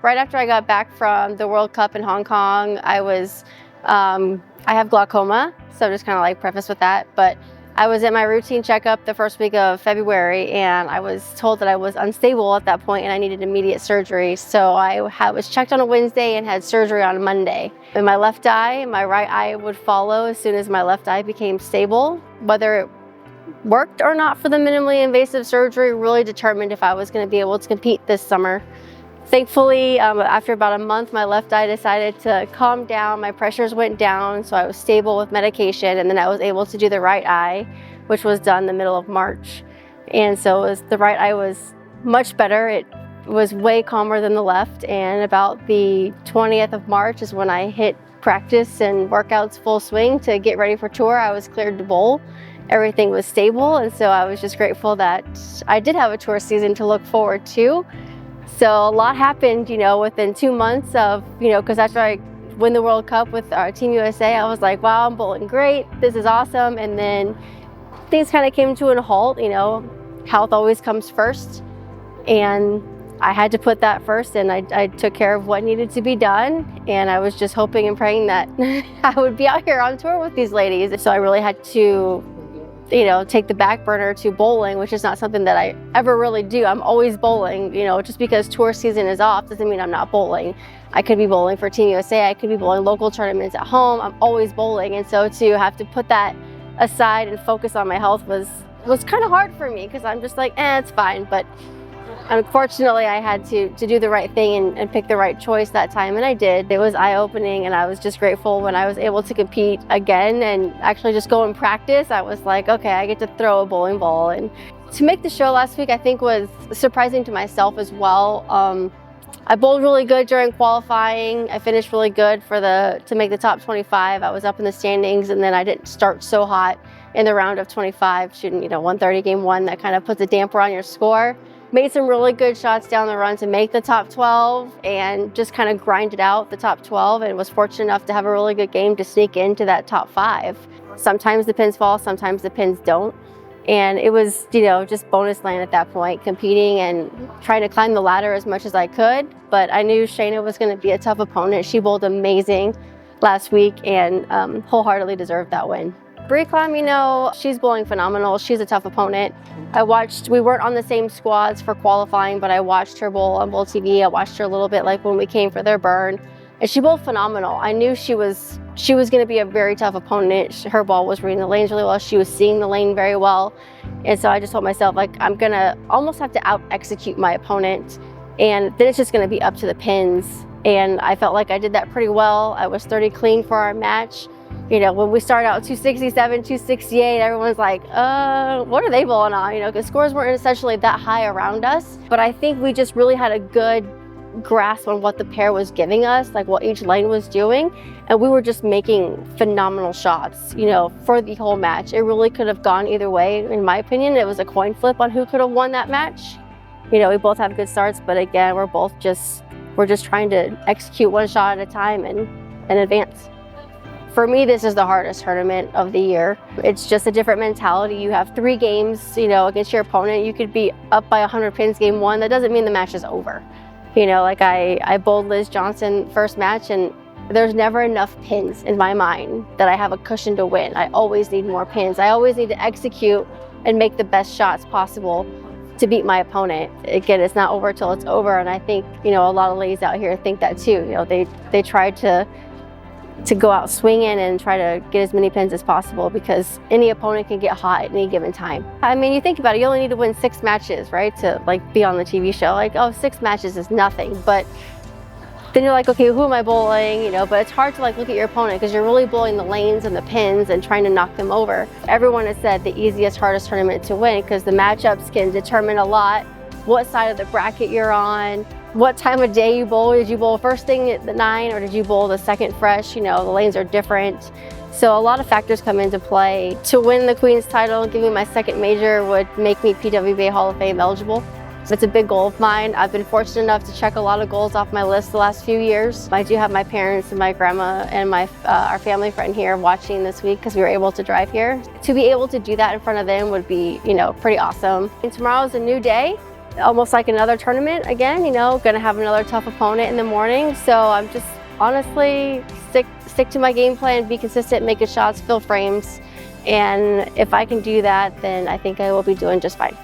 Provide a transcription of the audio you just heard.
Right after I got back from the World Cup in Hong Kong, I have glaucoma, so just kind of like preface with that. But I was at my routine checkup the first week of February, and I was told that I was unstable at that point and I needed immediate surgery. So I was checked on a Wednesday and had surgery on a Monday. In my left eye, my right eye would follow as soon as my left eye became stable. Whether it worked or not for the minimally invasive surgery really determined if I was going to be able to compete this summer. Thankfully, after about a month, my left eye decided to calm down, my pressures went down, so I was stable with medication, and then I was able to do the right eye, which was done the middle of March. And so the right eye was much better. It was way calmer than the left, and about the 20th of March is when I hit practice and workouts full swing to get ready for tour. I was cleared to bowl. Everything was stable, and so I was just grateful that I did have a tour season to look forward to. So a lot happened, within 2 months of, because after I win the World Cup with our Team USA, I was like, wow, I'm bowling great. This is awesome. And then things kind of came to a halt. Health always comes first. And I had to put that first, and I took care of what needed to be done. And I was just hoping and praying that I would be out here on tour with these ladies. So I really had to take the back burner to bowling, which is not something that I ever really do. I'm always bowling, just because tour season is off doesn't mean I'm not bowling. I could be bowling for Team USA, I could be bowling local tournaments at home. I'm always bowling, and so to have to put that aside and focus on my health was kind of hard for me, because I'm just like, it's fine. But unfortunately, I had to do the right thing and pick the right choice that time, and I did. It was eye-opening, and I was just grateful when I was able to compete again and actually just go and practice. I was like, okay, I get to throw a bowling ball. And to make the show last week, I think was surprising to myself as well. I bowled really good during qualifying. I finished really good to make the top 25. I was up in the standings, and then I didn't start so hot in the round of 25, shooting 130 game one. That kind of puts a damper on your score. Made some really good shots down the run to make the top 12 and just kind of grinded out the top 12, and was fortunate enough to have a really good game to sneak into that top 5. Sometimes the pins fall, sometimes the pins don't. And it was, just bonus land at that point, competing and trying to climb the ladder as much as I could. But I knew Shayna was going to be a tough opponent. She bowled amazing last week and wholeheartedly deserved that win. Bryanna, she's bowling phenomenal. She's a tough opponent. We weren't on the same squads for qualifying, but I watched her bowl on Bowl TV. I watched her a little bit like when we came for their burn, and she bowled phenomenal. I knew she was going to be a very tough opponent. Her ball was reading the lanes really well. She was seeing the lane very well. And so I just told myself, I'm going to almost have to out-execute my opponent, and then it's just going to be up to the pins. And I felt like I did that pretty well. I was 30 clean for our match. When we started out 267, 268, everyone's like, what are they bowling on? Because scores weren't essentially that high around us. But I think we just really had a good grasp on what the pair was giving us, like what each lane was doing. And we were just making phenomenal shots, for the whole match. It really could have gone either way. In my opinion, it was a coin flip on who could have won that match. We both have good starts, but again, we're just trying to execute one shot at a time and advance. For me, this is the hardest tournament of the year. It's just a different mentality. You have 3 games, against your opponent. You could be up by 100 pins game 1. That doesn't mean the match is over. I bowled Liz Johnson first match, and there's never enough pins in my mind that I have a cushion to win. I always need more pins. I always need to execute and make the best shots possible to beat my opponent. Again, it's not over till it's over, and I think, a lot of ladies out here think that too. They try to go out swinging and try to get as many pins as possible, because any opponent can get hot at any given time. I mean, you think about it, you only need to win 6 matches, right, to be on the TV show. 6 matches is nothing. But then you're like, okay, who am I bowling? But it's hard to look at your opponent, because you're really bowling the lanes and the pins and trying to knock them over. Everyone has said the easiest, hardest tournament to win, because the matchups can determine a lot what side of the bracket you're on, what time of day you bowl. Did you bowl first thing at the 9, or did you bowl the second fresh? The lanes are different. So a lot of factors come into play. To win the Queen's title and give me my second major would make me PWBA Hall of Fame eligible. It's a big goal of mine. I've been fortunate enough to check a lot of goals off my list the last few years. I do have my parents and my grandma and our family friend here watching this week, because we were able to drive here. To be able to do that in front of them would be, pretty awesome. And tomorrow is a new day. almost like another tournament again, you know, gonna have another tough opponent in the morning. So I'm just honestly stick to my game plan, be consistent, make good shots, fill frames. And if I can do that, then I think I will be doing just fine.